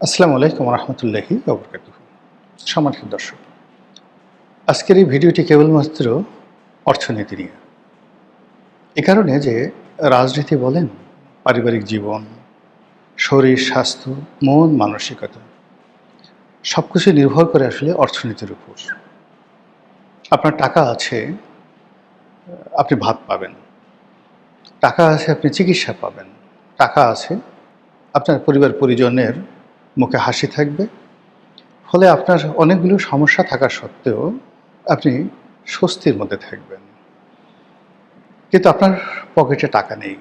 আসসালামু আলাইকুম রহমতুল্লাহি ওবরকাতুহু। সম্মানিত দর্শক, আজকের এই ভিডিওটি কেবলমাত্র অর্থনীতি নিয়ে। এ কারণে যে রাজনীতি বলেন, পারিবারিক জীবন, শরীর স্বাস্থ্য, মন মানসিকতা সব কিছু নির্ভর করে আসলে অর্থনীতির উপর। আপনার টাকা আছে, আপনি ভাত পাবেন। টাকা আছে, আপনি চিকিৎসা পাবেন। টাকা আছে, আপনার পরিবার পরিজনের মুখে হাসি থাকবে। ফলে আপনার অনেকগুলো সমস্যা থাকা সত্ত্বেও আপনি স্বস্তির মধ্যে থাকবেন। কিন্তু আপনার পকেটে টাকা নেই,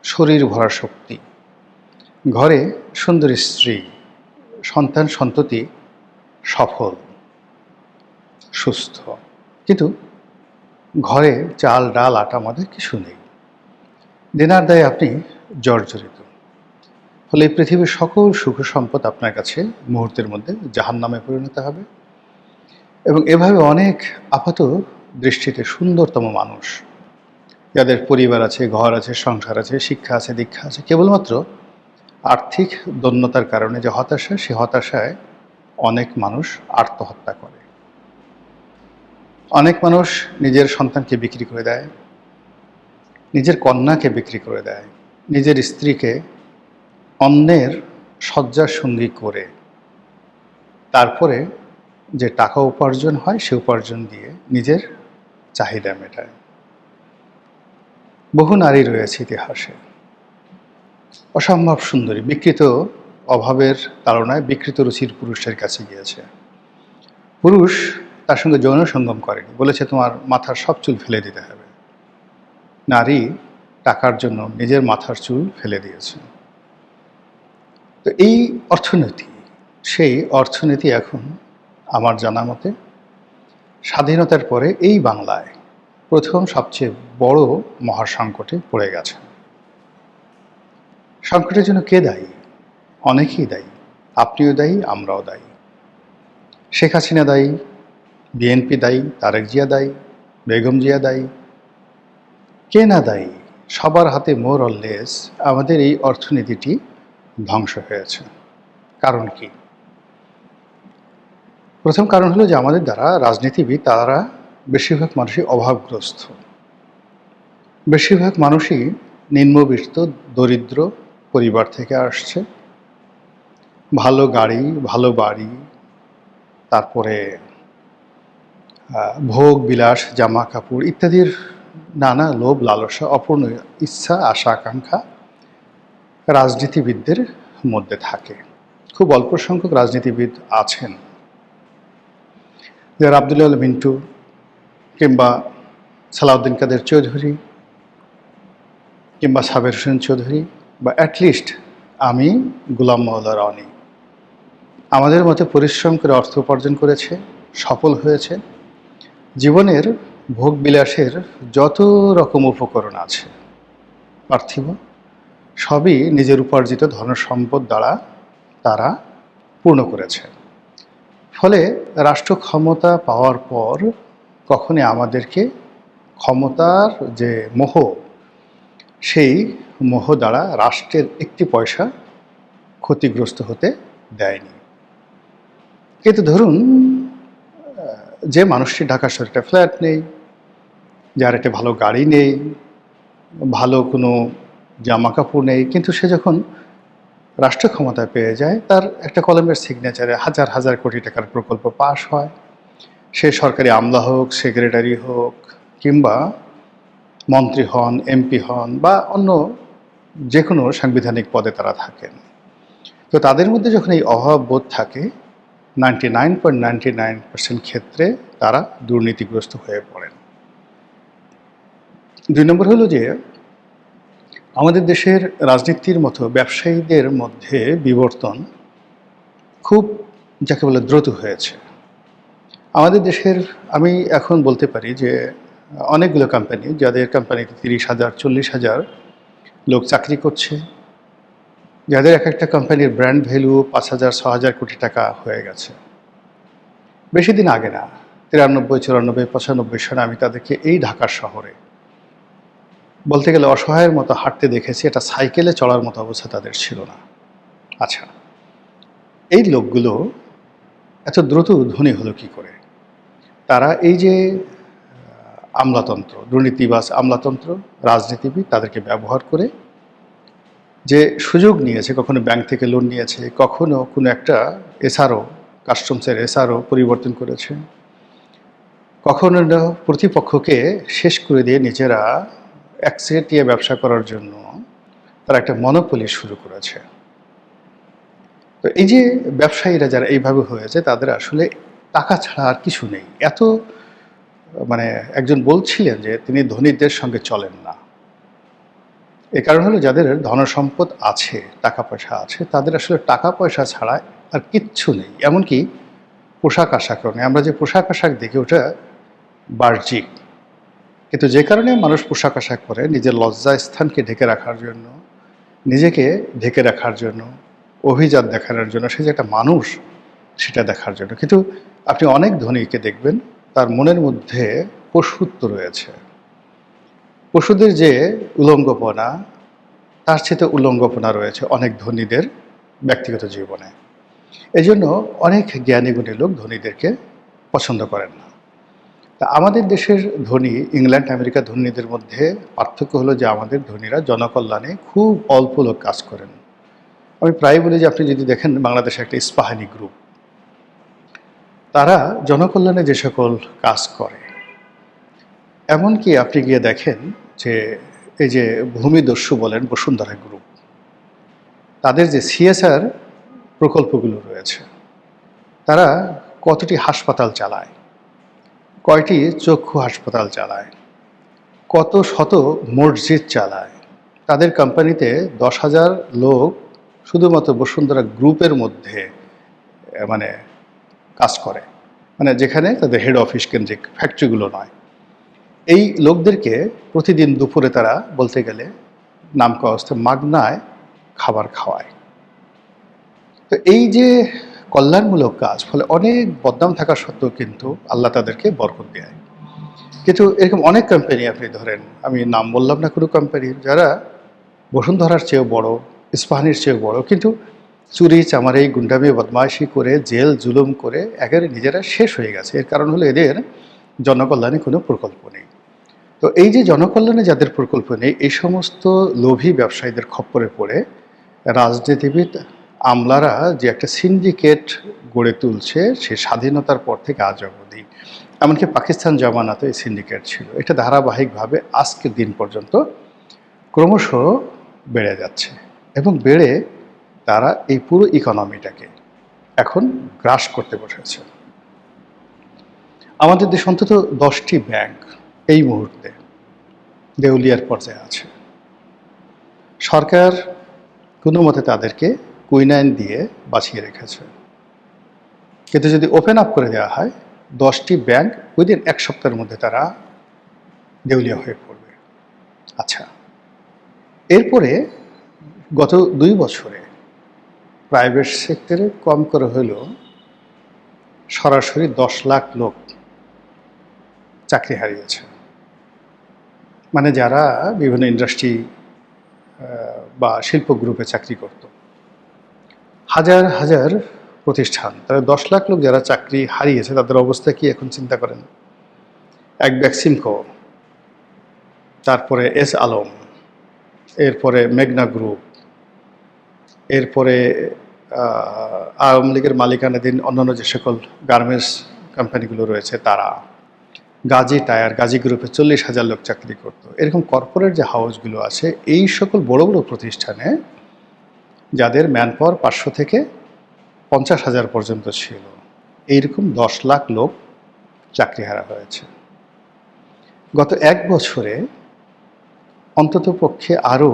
শরীর ভরা শক্তি, ঘরে সুন্দর স্ত্রী, সন্তান সন্ততি সফল, সুস্থ, কিন্তু ঘরে চাল ডাল আটা আমাদের কিছু নেই। দেনার দায়ে আপনি জর্জরিত। ফলে এই পৃথিবীর সকল সুখ সম্পদ আপনার কাছে মুহূর্তের মধ্যে জাহান্নামে পরিণত হবে। এবং এভাবে অনেক আপাত দৃষ্টিতে সুন্দরতম মানুষ, যাদের পরিবার আছে, ঘর আছে, সংসার আছে, শিক্ষা আছে, দীক্ষা আছে, কেবলমাত্র আর্থিক দৈন্যতার কারণে যে হতাশা, সে হতাশায় অনেক মানুষ আত্মহত্যা করে। অনেক মানুষ নিজের সন্তানকে বিক্রি করে দেয়, নিজের কন্যাকে বিক্রি করে দেয়, নিজের স্ত্রীকে অন্যের শয্যার সঙ্গী করে তারপরে যে টাকা উপার্জন হয়, সে উপার্জন দিয়ে নিজের চাহিদা মেটায়। বহু নারী রয়েছে ইতিহাসে, অসম্ভব সুন্দরী, বিকৃত অভাবের তাড়নায় বিকৃত রুচির পুরুষের কাছে গিয়েছে। পুরুষ তার সঙ্গে যৌন সঙ্গম করেনি, বলেছে তোমার মাথার সব চুল ফেলে দিতে হবে। নারী টাকার জন্য নিজের মাথার চুল ফেলে দিয়েছে। তো এই অর্থনীতি, সেই অর্থনীতি এখন আমার জানা মতে স্বাধীনতার পরে এই বাংলায় প্রথম সবচেয়ে বড় মহাসংকটে পড়ে গেছে। সংকটের জন্য কে দায়ী? অনেকেই দায়ী। আপনিও দায়ী, আমরাও দায়ী। শেখ হাসিনা দায়ী, বিএনপি দায়ী, তারেক জিয়া দায়ী, বেগম জিয়া দায়ী। কে না দায়ী? সবার হাতে মোর অর লেস আমাদের এই অর্থনীতিটি ধ্বংস হয়েছে। কারণ কি? প্রথম কারণ হলো যে আমাদের দ্বারা রাজনীতিবিদ, তারা বেশিরভাগ মানুষই অভাবগ্রস্ত। বেশিরভাগ মানুষই নিম্নবিত্ত দরিদ্র পরিবার থেকে আসছে। ভালো গাড়ি, ভালো বাড়ি, তারপরে ভোগ বিলাস, জামা কাপড় ইত্যাদির নানা লোভ লালসা, অপূর্ণ ইচ্ছা, আশা আকাঙ্ক্ষা রাজনীতিবিদদের মধ্যে থাকে। খুব অল্প সংখ্যক রাজনীতিবিদ আছেন যারা আব্দুল আল মিন্টু কিংবা সালাউদ্দিন কাদের চৌধুরী কিংবা সাবের হোসেন চৌধুরী বা অ্যাটলিস্ট আমি গোলাম মওলা রনি, আমাদের মতে পরিশ্রম করে অর্থ উপার্জন করেছে, সফল হয়েছে। জীবনের ভোগ বিলাসের যত রকম উপকরণ আছে পার্থিব, সবই নিজের উপার্জিত ধনসম্পদ দ্বারা তারা পূর্ণ করেছে। ফলে রাষ্ট্র ক্ষমতা পাওয়ার পর কখনই আমাদেরকে ক্ষমতার যে মোহ, সেই মোহ দ্বারা রাষ্ট্রের একটি পয়সা ক্ষতিগ্রস্ত হতে দেয়নি। কিন্তু ধরুন, যে মানুষটি ঢাকা শহরে একটা ফ্ল্যাট নেই, যার একটা ভালো গাড়ি নেই, ভালো কোনো জামা কাপড় নেই, কিন্তু সে যখন রাষ্ট্র ক্ষমতায় পেয়ে যায়, তার একটা কলমের সিগনেচারে হাজার হাজার কোটি টাকার প্রকল্প পাশ হয়। সে সরকারি আমলা হোক, সেক্রেটারি হোক, কিংবা মন্ত্রী হন, এমপি হন, বা অন্য যে কোনো সাংবিধানিক পদে তারা থাকেন। তো তাদের মধ্যে যখন এই অভাব বোধ থাকে, 99.99% ক্ষেত্রে তারা দুর্নীতিগ্রস্ত হয়ে পড়েন। 2 নম্বর হলো যে আমাদের দেশের রাজনীতির মতো ব্যবসায়ীদের মধ্যে বিবর্তন খুব, যাকে বলে, দ্রুত হয়েছে। আমাদের দেশের, আমি এখন বলতে পারি যে অনেকগুলো কোম্পানি, যাদের কোম্পানিতে 30,000 40,000 লোক চাকরি করছে, যাদের এক একটা কোম্পানির ব্র্যান্ড ভ্যালু 5,000 6,000 কোটি টাকা হয়ে গেছে। বেশি দিন আগে না, 93 94 95 সালে আমি তাদেরকে এই ঢাকার শহরে বলতে গেলে অসহায়ের মতো হাঁটতে দেখেছি। এটা সাইকেলে চড়ার মতো অবস্থা তাদের ছিল না। আচ্ছা, এই লোকগুলো এত দ্রুত ধনী হলো কি করে? তারা এই যে আমলাতন্ত্র, দুর্নীতিবাজ আমলাতন্ত্র, রাজনীতিবিদ তাদেরকে ব্যবহার করে যে সুযোগ নিয়েছে, কখনো ব্যাংক থেকে লোন নিয়েছে, কখনো কোনো একটা এসআরও, কাস্টমসের এসআরও পরিবর্তন করেছে, কখনো প্রতিপক্ষকে শেষ করে দিয়ে নিজেরা একচেটিয়া ব্যবসা করার জন্য তারা একটা মনোপলি শুরু করেছে। তো এই যে ব্যবসায়ীরা যারা এইভাবে হয়েছে, তাদের আসলে টাকা ছাড়া আর কিছু নেই। এত মানে একজন বলছিলেন যে তিনি ধনীদের সঙ্গে চলেন না। এ কারণ হলো যাদের ধনসম্পদ আছে, টাকা পয়সা আছে, তাদের আসলে টাকা পয়সা ছাড়া আর কিচ্ছু নেই। এমনকি পোশাক আশাকও নেই। আমরা যে পোশাক আশাক দেখি ওটা বাহ্যিক, কিন্তু যে কারণে মানুষ পোশাক আশাক পরে নিজের লজ্জা স্থানকে ঢেকে রাখার জন্য, নিজেকে ঢেকে রাখার জন্য, অভিজাত দেখানোর জন্য, সে যে একটা মানুষ সেটা দেখার জন্য। কিন্তু আপনি অনেক ধনীকে দেখবেন তার মনের মধ্যে পশুত্ব রয়েছে। পশুদের যে উলঙ্গপনা, তার চেয়ে উলঙ্গপনা রয়েছে অনেক ধনীদের ব্যক্তিগত জীবনে। এজন্য অনেক জ্ঞানী গুণী লোক ধনীদেরকে পছন্দ করেন না। তা আমাদের দেশের ধনী ইংল্যান্ড আমেরিকা ধনীদের মধ্যে পার্থক্য হলো যে আমাদের ধনীরা জনকল্যাণে খুব অল্প লোক কাজ করেন। আমি প্রায় বলি যে আপনি যদি দেখেন বাংলাদেশে একটা ইস্পাহানি গ্রুপ, তারা জনকল্যাণে যে সকল কাজ করে, এমনকি আপনি গিয়ে দেখেন যে এই যে ভূমিদস্যু বলেন বসুন্ধরা গ্রুপ, তাদের যে সিএসআর প্রকল্পগুলো রয়েছে, তারা কতটি হাসপাতাল চালায়, কয়টি চক্ষু হাসপাতাল চালায়, কত শত মসজিদ চালায়। তাদের কোম্পানিতে 10,000 লোক শুধুমাত্র বসুন্ধরা গ্রুপের মধ্যে মানে কাজ করে, মানে যেখানে তাদের হেড অফিস কেন্দ্রিক ফ্যাক্টরিগুলো নয়। এই লোকদেরকে প্রতিদিন দুপুরে তারা বলতে গেলে নামকা অবস্থায় মাগনায় খাবার খাওয়ায়। তো এই যে কল্যাণমূলক কাজ, ফলে অনেক বদনাম থাকা সত্ত্বেও কিন্তু আল্লাহ তাদেরকে বরকত দেয়। কিন্তু এরকম অনেক কোম্পানি আপনি ধরেন, আমি নাম বললাম না কোনো কোম্পানির, যারা বসুন্ধরার চেয়েও বড়, ইস্পাহানির চেয়েও বড়, কিন্তু চুরি চামারি গুন্ডামি বদমাইশি করে জেল জুলুম করে একেবারে নিজেরা শেষ হয়ে গেছে। এর কারণ হলো এদের জনকল্যাণে কোনো প্রকল্প নেই। তো এই যে জনকল্যাণে যাদের প্রকল্প নেই, এই সমস্ত লোভী ব্যবসায়ীদের খপ্পরে পড়ে রাজনীতিবিদ আমলারা যে একটা সিন্ডিকেট গড়ে তুলছে, সে স্বাধীনতার পর থেকে আজ অবধি, এমনকি পাকিস্তান জামানাতে এই সিন্ডিকেট ছিল, এটা ধারাবাহিকভাবে আজকের দিন পর্যন্ত ক্রমশ বেড়ে যাচ্ছে এবং বেড়ে তারা এই পুরো ইকোনমিটাকে এখন গ্রাস করতে বসেছে। আমাদের দেশে অন্তত 10টি ব্যাংক এই মুহূর্তে দেউলিয়ার পর্যায়ে আছে। সরকার কোনো মতে তাদেরকে কুইনাইন দিয়ে বাঁচিয়ে রেখেছে, কিন্তু যদি ওপেন আপ করে দেওয়া হয় 10টি ব্যাংক উইদিন 1 সপ্তাহের মধ্যে তারা দেউলিয়া হয়ে পড়বে। আচ্ছা, এরপরে গত 2 বছরে প্রাইভেট সেক্টরে কম করে হলেও সরাসরি 10 লাখ লোক চাকরি হারিয়েছে। মানে যারা বিভিন্ন ইন্ডাস্ট্রি বা শিল্প গ্রুপে চাকরি করত, হাজার হাজার প্রতিষ্ঠান, তারা 10 লাখ লোক যারা চাকরি হারিয়েছে, তাদের অবস্থা কি এখন চিন্তা করেন। এক বেক্সিমকো, তারপরে এস আলম, এরপরে মেঘনা গ্রুপ, এরপরে আওয়ামী লীগের মালিকানাধীন অন্যান্য যে সকল গার্মেন্টস কোম্পানিগুলো রয়েছে, তারা, গাজী টায়ার, গাজী গ্রুপে 40,000 লোক চাকরি করত। এরকম কর্পোরেট যে হাউসগুলো আছে, এই সকল বড় বড় প্রতিষ্ঠানে যাদের ম্যান পাওয়ার 500 থেকে 50,000 পর্যন্ত ছিল, এইরকম 10 লাখ লোক চাকরিহারা হয়েছে। গত 1 বছরে অন্তত পক্ষে আরও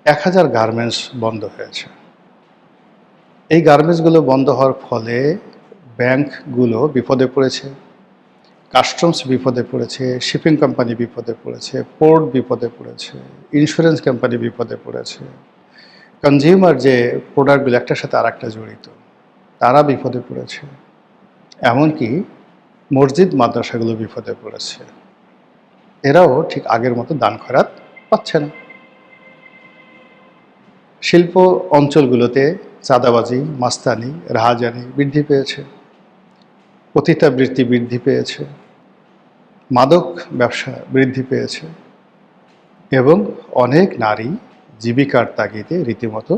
1000 গার্মেন্টস বন্ধ হয়েছে। এই গার্মেন্টসগুলো বন্ধ হওয়ার ফলে ব্যাংকগুলো বিপদে পড়েছে, কাস্টমস বিপদে পড়েছে, শিপিং কোম্পানি বিপদে পড়েছে, পোর্ট বিপদে পড়েছে, ইন্স্যুরেন্স কোম্পানি বিপদে পড়েছে, কনজিউমার যে প্রোডাক্টগুলো একটার সাথে আর একটা জড়িত, তারা বিপদে পড়েছে, এমনকি মসজিদ মাদ্রাসাগুলো বিপদে পড়েছে। এরাও ঠিক আগের মতো দান খয়রাত পাচ্ছে না। শিল্প অঞ্চলগুলোতে চাঁদাবাজি, মাস্তানি, রাহাজানি বৃদ্ধি পেয়েছে, পতিতাবৃত্তি বৃদ্ধি পেয়েছে, মাদক ব্যবসা বৃদ্ধি পেয়েছে এবং অনেক নারী জীবিকার তাগিদে রীতিমতো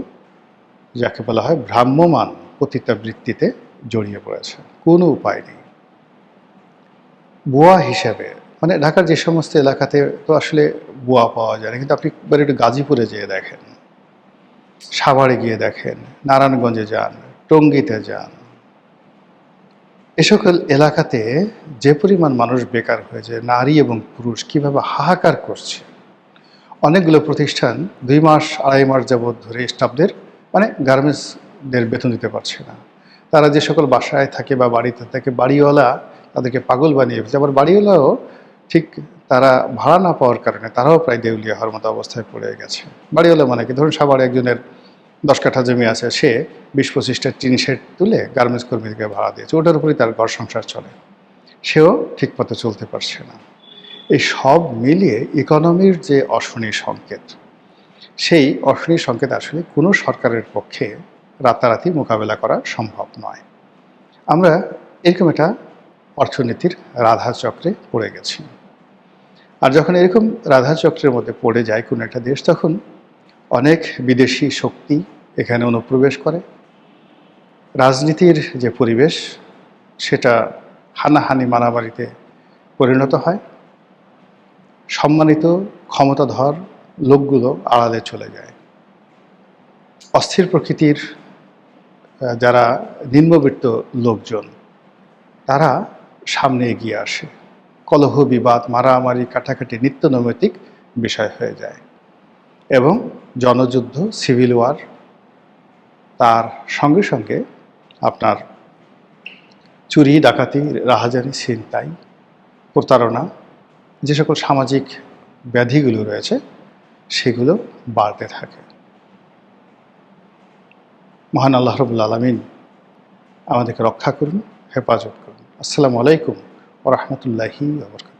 যাকে বলা হয় ভ্রাম্যমাণ পতিতাবৃত্তিতে জড়িয়ে পড়েছে। কোনো উপায় নেই। বুয়া হিসেবে মানে ঢাকার যে সমস্ত এলাকাতে তো আসলে বুয়া পাওয়া যায় না, কিন্তু আপনি একটু গাজীপুরে যেয়ে দেখেন, সাভারে গিয়ে দেখেন, নারায়ণগঞ্জে যান, টঙ্গীতে যান, এ সকল এলাকাতে যে পরিমাণ মানুষ বেকার হয়েছে, নারী এবং পুরুষ কীভাবে হাহাকার করছে। অনেকগুলো প্রতিষ্ঠান 2 মাস 2.5 মাস যাবৎ ধরে স্টাফদের মানে গার্মেন্টসদের বেতন দিতে পারছে না। তারা যে সকল বাসায় থাকে বা বাড়িতে থাকে, বাড়িওয়ালা তাদেরকে পাগল বানিয়ে ফেলছে। আবার বাড়িওয়ালাও ঠিক তারা ভাড়া না পাওয়ার কারণে তারাও প্রায় দেউলিয়া হওয়ার মতো অবস্থায় পড়ে গেছে। বাড়িওয়ালা মানে কি, ধরুন সাভারে একজনের 10 কাঠা জমি আছে, সে 20-25টা টিন শেড তুলে গার্মেন্টস কর্মীদেরকে ভাড়া দিয়েছে, ওটার উপরেই তার ঘর সংসার চলে, সেও ঠিকমতো চলতে পারছে না। এই সব মিলিয়ে ইকোনমির যে অশনি সংকেত, সেই অশনি সংকেত আসলে কোনো সরকারের পক্ষে রাতারাতি মোকাবেলা করা সম্ভব নয়। আমরা এরকম একটা অর্থনীতির রাধাচক্রে পড়ে গেছি। আর যখন এরকম রাধাচক্রের মধ্যে পড়ে যায় কোনো একটা দেশ, তখন অনেক বিদেশি শক্তি এখানে অনুপ্রবেশ করে। রাজনীতির যে পরিবেশ সেটা হানাহানি মারামারিতে পরিণত হয়। সম্মানিত ক্ষমতাধর লোকগুলো আড়ালে চলে যায়। অস্থির প্রকৃতির যারা নিম্নবিত্ত লোকজন তারা সামনে এগিয়ে আসে। কলহ বিবাদ, মারামারি, কাটাকাটি নিত্য নৈমিত্তিক বিষয় হয়ে যায় এবং জনযুদ্ধ, সিভিল ওয়ার, তার সঙ্গে সঙ্গে আপনার চুরি, ডাকাতি, রাহাজানি, ছিনতাই, প্রতারণা, যে সকল সামাজিক ব্যাধিগুলো রয়েছে সেগুলো বাড়তে থাকে। মহান আল্লাহ রাব্বুল আলামিন আমাদেরকে রক্ষা করুন, হেফাজত করুন। আসসালামু আলাইকুম ওয়া রাহমাতুল্লাহি ওয়া বারাকাতুহু।